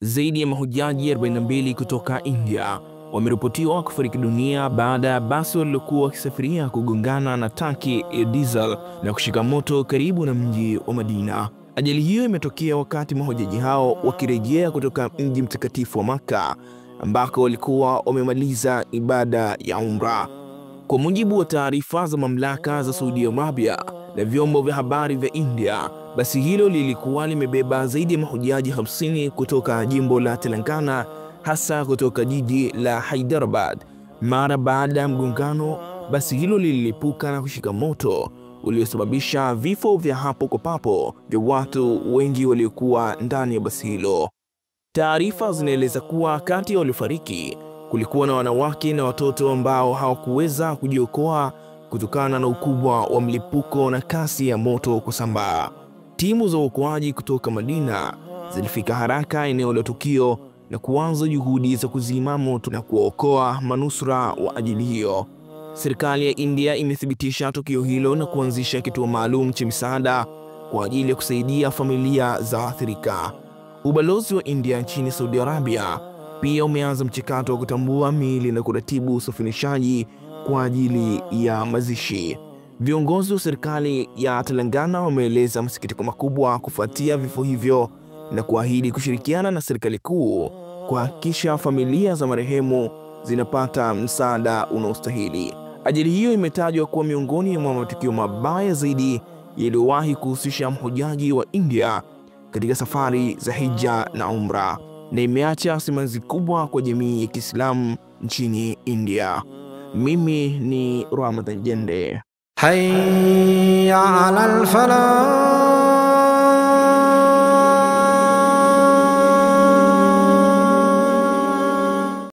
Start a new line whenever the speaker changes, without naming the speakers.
Zaidi ya mahujaji 42 kutoka India wameripotiwa kufariki dunia baada ya basi walilokuwa wakisafiria kugongana na tanki ya diesel na kushika moto karibu na mji wa Madina. Ajali hiyo imetokea wakati mahujaji hao wakirejea kutoka mji mtakatifu wa Makka ambako walikuwa wamemaliza ibada ya Umra. Kwa mujibu wa taarifa za mamlaka za Saudi Arabia na vyombo vya habari vya India, basi hilo lilikuwa limebeba zaidi ya mahujaji 50 kutoka jimbo la Telangana, hasa kutoka jiji la Hyderabad. Mara baada ya mgongano, basi hilo lililipuka na kushika moto uliosababisha vifo vya hapo kwa papo vya watu wengi waliokuwa ndani ya basi hilo. Taarifa zinaeleza kuwa kati ya waliofariki kulikuwa na wanawake na watoto ambao hawakuweza kujiokoa kutokana na ukubwa wa mlipuko na kasi ya moto kusambaa. Timu za uokoaji kutoka Madina zilifika haraka eneo la tukio na kuanza juhudi za kuzima moto na kuokoa manusura wa ajali hiyo. Serikali ya India imethibitisha tukio hilo na kuanzisha kituo maalum cha misaada kwa ajili ya kusaidia familia za waathirika. Ubalozi wa India nchini Saudi Arabia pia umeanza mchakato wa kutambua miili na kuratibu usafirishaji kwa ajili ya mazishi. Viongozi wa serikali ya Telangana wameeleza masikitiko makubwa kufuatia vifo hivyo na kuahidi kushirikiana na serikali kuu kuhakikisha familia za marehemu zinapata msaada unaostahili. Ajali hiyo imetajwa kuwa miongoni mwa matukio mabaya zaidi yaliyowahi kuhusisha mahujaji wa India katika safari za hija na umra, na imeacha simanzi kubwa kwa jamii ya Kiislamu nchini India. Mimi ni Ramadhan Jende.
Hayya 'alal falah.